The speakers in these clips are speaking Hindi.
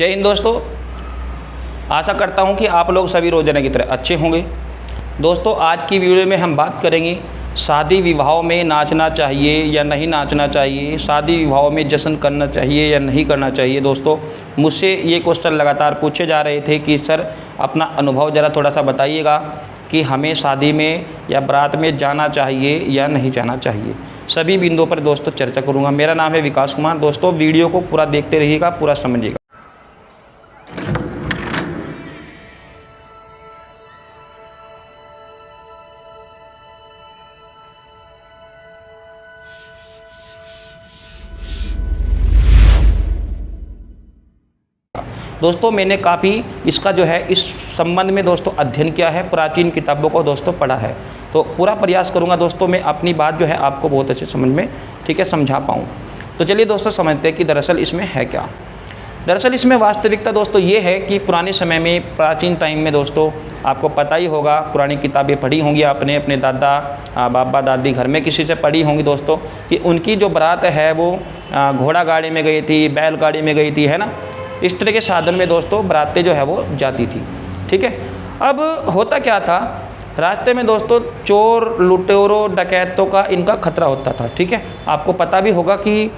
जय हिंद दोस्तों। आशा करता हूं कि आप लोग सभी रोजाना की तरह अच्छे होंगे। दोस्तों आज की वीडियो में हम बात करेंगे शादी विवाहों में नाचना चाहिए या नहीं नाचना चाहिए, शादी विवाहों में जश्न करना चाहिए या नहीं करना चाहिए। दोस्तों मुझसे ये क्वेश्चन लगातार पूछे जा रहे थे कि सर अपना अनुभव ज़रा थोड़ा सा बताइएगा कि हमें शादी में या बारात में जाना चाहिए या नहीं जाना चाहिए। सभी बिंदुओं पर दोस्तों चर्चा करूँगा। मेरा नाम है विकास कुमार। दोस्तों वीडियो को पूरा देखते रहिएगा, पूरा समझिएगा। दोस्तों मैंने काफ़ी इसका जो है इस संबंध में दोस्तों अध्ययन किया है, प्राचीन किताबों को दोस्तों पढ़ा है। तो पूरा प्रयास करूंगा दोस्तों मैं अपनी बात जो है आपको बहुत अच्छे समझ में समझा पाऊँ। तो चलिए दोस्तों समझते हैं कि दरअसल इसमें है क्या। दरअसल इसमें वास्तविकता दोस्तों ये है कि पुराने समय में, प्राचीन टाइम में दोस्तों आपको पता ही होगा, पुरानी किताबें पढ़ी होंगी आपने, अपने दादा बाबा दादी घर में किसी से पढ़ी होंगी दोस्तों कि उनकी जो बारात है वो घोड़ा गाड़ी में गई थी, बैल गाड़ी में गई थी, है ना। इस तरह के साधन में दोस्तों बारातें जो है वो जाती थी। ठीक है। अब होता क्या था, रास्ते में दोस्तों चोर लुटेरों डकैतों का इनका खतरा होता था। ठीक है। आपको पता भी होगा कि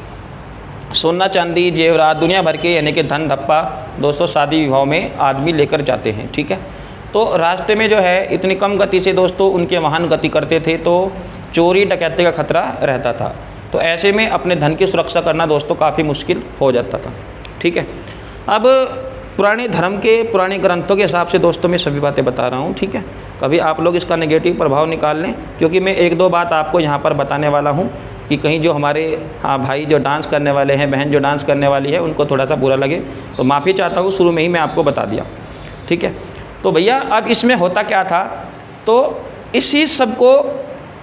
सोना चांदी जेवरात दुनिया भर के यानी कि धन धप्पा दोस्तों शादी विवाह में आदमी लेकर जाते हैं। ठीक है। तो रास्ते में जो है इतनी कम गति से दोस्तों उनके वाहन गति करते थे तो चोरी डकैती का खतरा रहता था। तो ऐसे में अपने धन की सुरक्षा करना दोस्तों काफ़ी मुश्किल हो जाता था। ठीक है। अब पुराने धर्म के पुराने ग्रंथों के हिसाब से दोस्तों मैं सभी बातें बता रहा हूँ। ठीक है। कभी आप लोग इसका नेगेटिव प्रभाव निकाल लें, क्योंकि मैं एक दो बात आपको यहाँ पर बताने वाला हूँ कि कहीं जो हमारे भाई जो डांस करने वाले हैं, बहन जो डांस करने वाली है, उनको थोड़ा सा बुरा लगे तो माफ़ी चाहता हूँ। शुरू में ही मैं आपको बता दिया। ठीक है। तो भैया अब इसमें होता क्या था, तो इसी सबको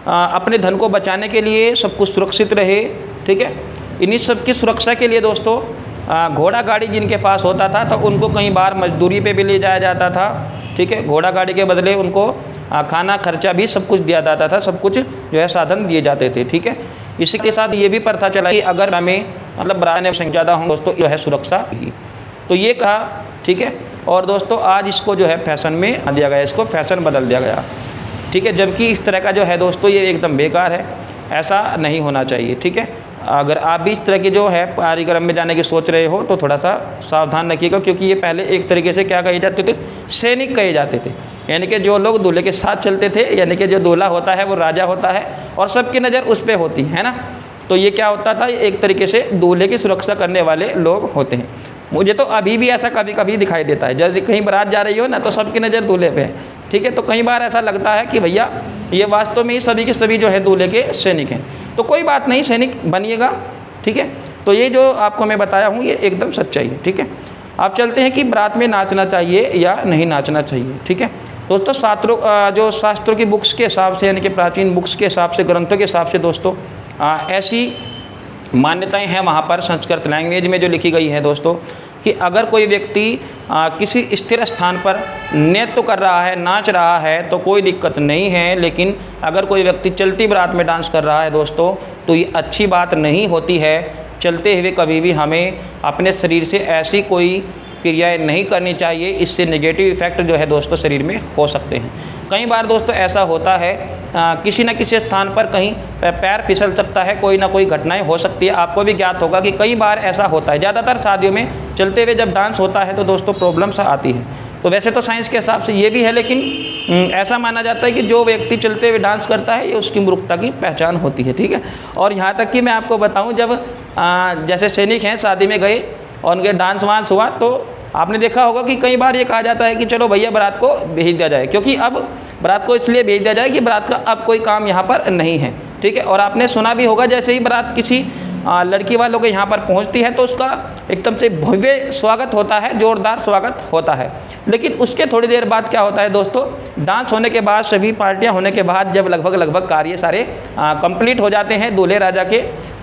अपने धन को बचाने के लिए सब कुछ सुरक्षित रहे। ठीक है। इन्हीं सब की सुरक्षा के लिए दोस्तों घोड़ा गाड़ी जिनके पास होता था तो उनको कई बार मजदूरी पे भी ले जाया जाता था। ठीक है। घोड़ा गाड़ी के बदले उनको खाना खर्चा भी सब कुछ दिया जाता था, सब कुछ जो है साधन दिए जाते थे। ठीक है। इसी के साथ ये भी प्रथा चला कि अगर हमें मतलब बराने संख्या ज़्यादा हों दोस्तों जो है सुरक्षा की, तो ये कहा। ठीक है। और दोस्तों आज इसको जो है फैशन में दिया गया, इसको फैशन बदल दिया गया। ठीक है। जबकि इस तरह का जो है दोस्तों ये एकदम बेकार है, ऐसा नहीं होना चाहिए। ठीक है। अगर आप भी इस तरह की जो है कार्यक्रम में जाने की सोच रहे हो तो थोड़ा सा सावधान रखिएगा, क्योंकि ये पहले एक तरीके से क्या कहे जाते थे, सैनिक कहे जाते थे। यानी कि जो लोग दूल्हे के साथ चलते थे, यानी कि जो दूल्हा होता है वो राजा होता है और सबकी नज़र उस पर होती है ना। तो ये क्या होता था, एक तरीके से दूल्हे की सुरक्षा करने वाले लोग होते हैं। मुझे तो अभी भी ऐसा कभी कभी दिखाई देता है, जैसे कहीं बारात जा रही हो ना तो सबकी नज़र दूल्हे पे है। ठीक है। तो कई बार ऐसा लगता है कि भैया ये वास्तव में ही सभी के सभी जो है दूल्हे के सैनिक हैं। तो कोई बात नहीं, सैनिक बनिएगा। ठीक है। तो ये जो आपको मैं बताया हूँ ये एकदम सच्चाई है। ठीक है। आप चलते हैं कि बारात में नाचना चाहिए या नहीं नाचना चाहिए। ठीक है। दोस्तों शास्त्रों की बुक्स के हिसाब से, यानी कि प्राचीन बुक्स के हिसाब से, ग्रंथों के हिसाब से दोस्तों ऐसी मान्यताएं हैं वहाँ पर संस्कृत लैंग्वेज में जो लिखी गई है दोस्तों कि अगर कोई व्यक्ति किसी स्थिर स्थान पर नृत्य कर रहा है, नाच रहा है तो कोई दिक्कत नहीं है। लेकिन अगर कोई व्यक्ति चलती बारात में डांस कर रहा है दोस्तों तो ये अच्छी बात नहीं होती है। चलते हुए कभी भी हमें अपने शरीर से ऐसी कोई क्रियाएं नहीं करनी चाहिए, इससे नेगेटिव इफेक्ट जो है दोस्तों शरीर में हो सकते हैं। कई बार दोस्तों ऐसा होता है किसी न किसी स्थान पर कहीं पैर फिसल सकता है, कोई ना कोई घटनाएं हो सकती है। आपको भी ज्ञात होगा कि कई बार ऐसा होता है। ज़्यादातर शादियों में चलते हुए जब डांस होता है तो दोस्तों प्रॉब्लम्स आती है। तो वैसे तो साइंस के हिसाब से ये भी है, लेकिन ऐसा माना जाता है कि जो व्यक्ति चलते हुए डांस करता है ये उसकी मूर्खता की पहचान होती है। ठीक है। और यहाँ तक कि मैं आपको बताऊँ, जब जैसे सैनिक हैं शादी में गए और उनके डांस वांस हुआ तो आपने देखा होगा कि कई बार ये कहा जाता है कि चलो भैया बारात को भेज दिया जाए, क्योंकि अब बारात को इसलिए भेज दिया जाए कि बारात का अब कोई काम यहाँ पर नहीं है। ठीक है। और आपने सुना भी होगा जैसे ही बारात किसी लड़की वालों के यहाँ पर पहुँचती है तो उसका एकदम से भव्य स्वागत होता है, जोरदार स्वागत होता है। लेकिन उसके थोड़ी देर बाद क्या होता है दोस्तों, डांस होने के बाद, सभी पार्टियाँ होने के बाद जब लगभग कार्य सारे कंप्लीट हो जाते हैं दूल्हे राजा के,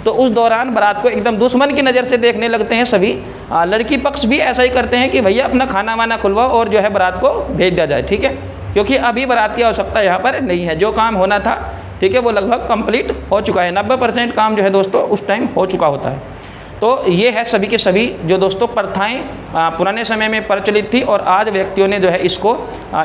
तो उस दौरान बारात को एकदम दुश्मन की नज़र से देखने लगते हैं सभी। लड़की पक्ष भी ऐसा ही करते हैं कि भैया अपना खाना वाना खुलवाओ और जो है बारात को भेज दिया जाए। ठीक है। क्योंकि अभी बारात की आवश्यकता यहाँ पर नहीं है, जो काम होना था ठीक है वो लगभग कंप्लीट हो चुका है। 90% काम जो है दोस्तों उस टाइम हो चुका होता है। तो ये है सभी के सभी जो दोस्तों प्रथाएं पुराने समय में प्रचलित थी और आज व्यक्तियों ने जो है इसको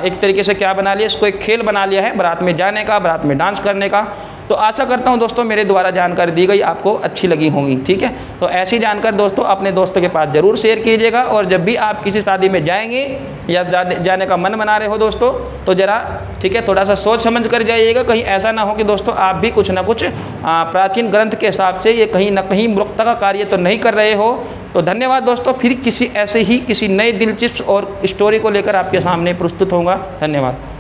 एक तरीके से क्या बना लिया, इसको एक खेल बना लिया है, बारात में जाने का, बारात में डांस करने का। तो आशा करता हूं दोस्तों मेरे द्वारा जानकारी दी गई आपको अच्छी लगी होंगी, ठीक है। तो ऐसी जानकारी दोस्तों अपने दोस्तों के पास ज़रूर शेयर कीजिएगा, और जब भी आप किसी शादी में जाएंगे या जाने का मन बना रहे हो दोस्तों, तो ज़रा ठीक है थोड़ा सा सोच समझ कर जाइएगा, कहीं ऐसा ना हो कि दोस्तों आप भी कुछ ना कुछ प्राचीन ग्रंथ के हिसाब से ये कहीं ना कहीं मूर्खता का कार्य तो नहीं कर रहे हो। तो धन्यवाद दोस्तों, फिर किसी ऐसे ही किसी नए दिलचस्प और स्टोरी को लेकर आपके सामने प्रस्तुत होऊंगा। धन्यवाद।